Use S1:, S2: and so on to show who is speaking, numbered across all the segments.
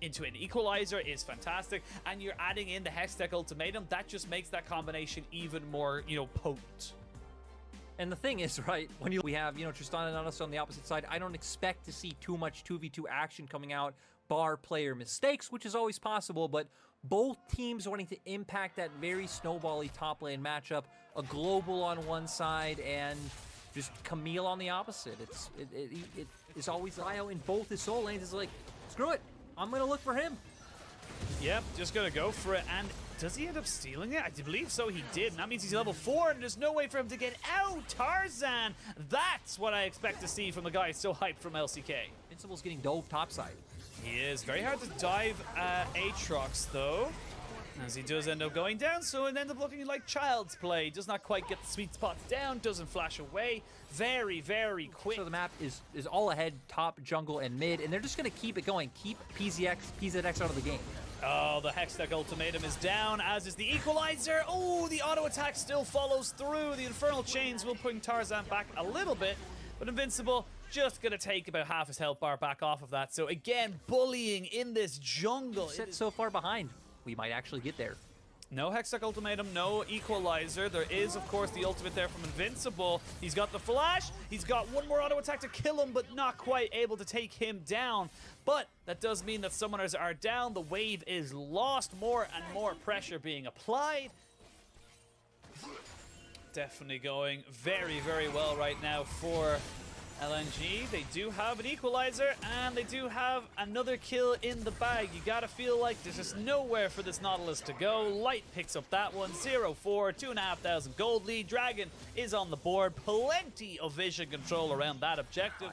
S1: into an equalizer is fantastic, and you're adding in the Hextech Ultimatum. That just makes that combination even more, you know, potent.
S2: And the thing is, right, when we have, you know, Tristan and Nanas on the opposite side, I don't expect to see too much 2v2 action coming out, bar player mistakes, which is always possible, but both teams wanting to impact that very snowbally top lane matchup, a global on one side and just Camille on the opposite. It's always Io in both his soul lanes. It's like, screw it, I'm going to look for him.
S1: Yep, just going to go for it, and does he end up stealing it? I believe so, he did. And that means he's level 4, and there's no way for him to get out. Tarzan! That's what I expect to see from the guy so hyped from LCK.
S2: Invincible's getting dove topside.
S1: He is. Very hard to dive Aatrox, though, as he does end up going down, so it ends up looking like child's play. Does not quite get the sweet spots down, doesn't flash away. Very, very quick.
S2: So the map is all ahead, top, jungle, and mid, and they're just going to keep it going. Keep PZX out of the game.
S1: Oh, the Hextech Ultimatum is down, as is the Equalizer. Oh, the auto attack still follows through. The Infernal Chains will bring Tarzan back a little bit, but Invincible just going to take about half his health bar back off of that. So again, bullying in this jungle.
S2: Set so far behind. We might actually get there.
S1: No Hextech Ultimatum, no Equalizer. There is, of course, the ultimate there from Invincible. He's got the flash. He's got one more auto attack to kill him, but not quite able to take him down. But that does mean that summoners are down. The wave is lost. More and more pressure being applied. Definitely going very, very well right now for LNG. They do have an Equalizer, and they do have another kill in the bag. You gotta feel like there's just nowhere for this Nautilus to go. Light picks up that one. 0-4, 2,500 gold lead. Dragon is on the board. Plenty of vision control around that objective.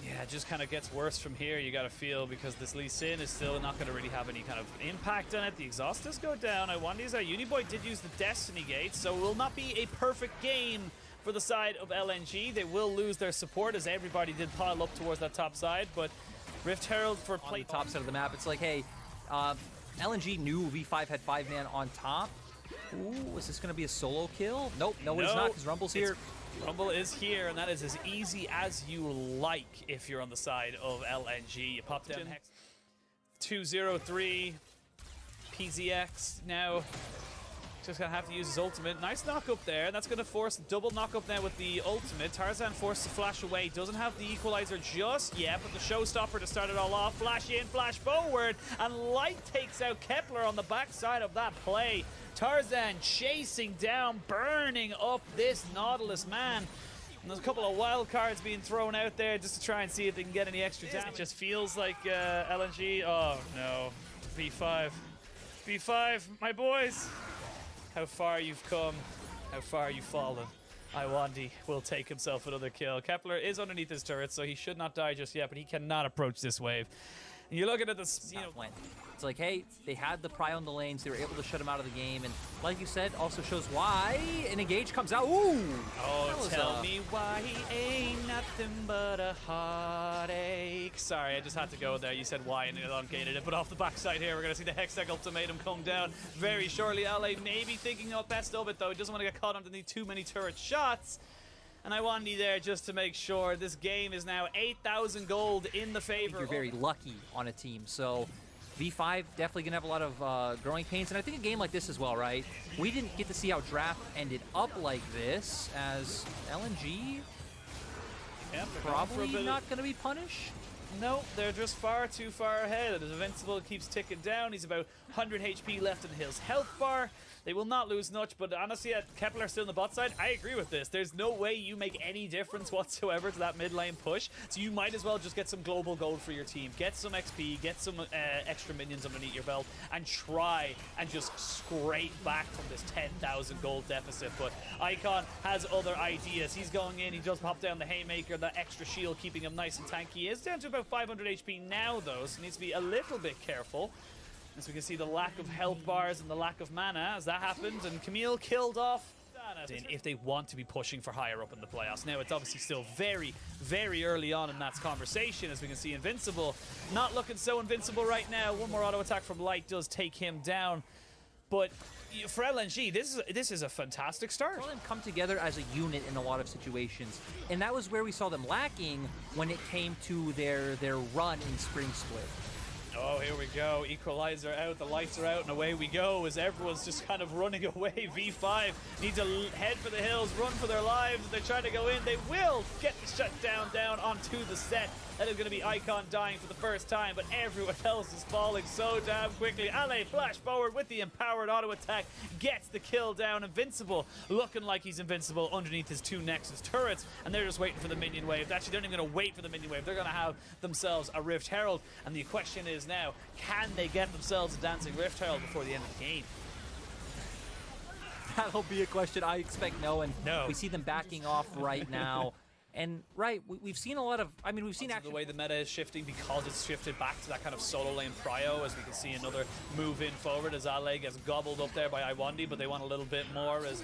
S1: Yeah, it just kind of gets worse from here, you gotta feel, because this Lee Sin is still not gonna really have any kind of impact on it. The exhaust does go down. I wonder if our Uniboy did use the Destiny Gate, so it will not be a perfect game for the side of LNG. They will lose their support, as everybody did pile up towards that top side, but Rift Herald for play
S2: on the top side of the map. It's like, hey, LNG knew V5 had 5-man on top. Ooh, is this going to be a solo kill? Nope, no, it's not, because Rumble's here.
S1: Rumble is here, and that is as easy as you like if you're on the side of LNG. You pop down Hex. 2-0-3. PZX now just gonna have to use his ultimate. Nice knock up there. That's gonna force a double knock up now with the ultimate. Tarzan forced to flash away. Doesn't have the Equalizer just yet, but the showstopper to start it all off. Flash in, flash forward, and Light takes out Kepler on the backside of that play. Tarzan chasing down, burning up this Nautilus, man. And there's a couple of wild cards being thrown out there just to try and see if they can get any extra damage. It just feels like LNG. Oh no, V5. V5, my boys. How far you've come, how far you've fallen. Iwandi will take himself another kill. Kepler is underneath his turret, so he should not die just yet, but he cannot approach this wave. And you're looking at this, you know,
S2: it's like, hey, they had the pry on the lanes, they were able to shut him out of the game, and like you said, also shows why an engage comes out. Ooh!
S1: Oh, tell me why he ain't nothing but a heartache. Sorry, I just had to go there. You said why and it elongated it, but off the backside here, we're going to see the Hextech Ultimatum come down very shortly. LA may be thinking of best of it, though. He doesn't want to get caught underneath too many turret shots. And Iwandi there just to make sure. This game is now 8,000 gold in the favor.
S2: You're very lucky on a team, so V5 definitely gonna have a lot of growing pains, and I think a game like this as well, right? We didn't get to see how draft ended up like this, as LNG probably not gonna be punished.
S1: No, they're just far too far ahead. As Invincible keeps ticking down, he's about 100 HP left in his health bar. They will not lose much, but honestly, at Kepler still on the bot side, I agree with this. There's no way you make any difference whatsoever to that mid lane push, so you might as well just get some global gold for your team. Get some XP, get some extra minions underneath your belt, and try and just scrape back from this 10,000 gold deficit. But Icon has other ideas. He's going in, he just popped down the Haymaker, that extra shield keeping him nice and tanky. He is down to about 500 HP now, though, so needs to be a little bit careful. As we can see the lack of health bars and the lack of mana as that happens, and Camille killed off if they want to be pushing for higher up in the playoffs. Now, it's obviously still very, very early on in that conversation, as we can see Invincible not looking so invincible right now. One more auto attack from Light does take him down. But for LNG, this is a fantastic start.
S2: Saw them come together as a unit in a lot of situations, and that was where we saw them lacking when it came to their run in Spring Split.
S1: Oh, here we go. Equalizer out, the lights are out, and away we go as everyone's just kind of running away. V5 need to head for the hills, run for their lives. They're trying to go in. They will get the shutdown down onto the set. That is going to be Icon dying for the first time, but everyone else is falling so damn quickly. Ale flash forward with the empowered auto attack, gets the kill down. Invincible, looking like he's invincible underneath his 2 Nexus turrets, and they're just waiting for the minion wave. Actually, they're not even going to wait for the minion wave. They're going to have themselves a Rift Herald, and the question is now, can they get themselves a Dancing Rift Herald before the end of the game?
S2: That'll be a question. I expect no, and we see them backing off right now. And we've seen a lot of, we've seen actually
S1: the way the meta is shifting, because it's shifted back to that kind of solo lane prio, as we can see another move in forward as Ale gets gobbled up there by Iwandi, but they want a little bit more as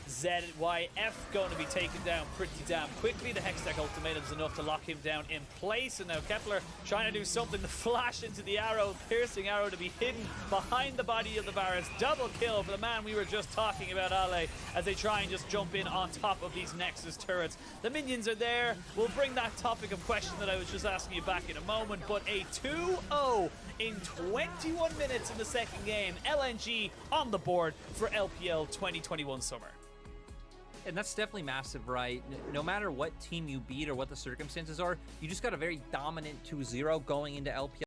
S1: ZYF going to be taken down pretty damn quickly. The Hextech ultimatum is enough to lock him down in place, and now Kepler trying to do something to flash into the arrow, piercing arrow to be hidden behind the body of the Varus. Double kill for the man we were just talking about, Ale, as they try and just jump in on top of these Nexus turrets. The minions are there. We'll bring that topic of question that I was just asking you back in a moment, but a 2-0 in 21 minutes in the second game. LNG on the board for LPL 2021 Summer.
S2: And that's definitely massive, right? No matter what team you beat or what the circumstances are, you just got a very dominant 2-0 going into LPL.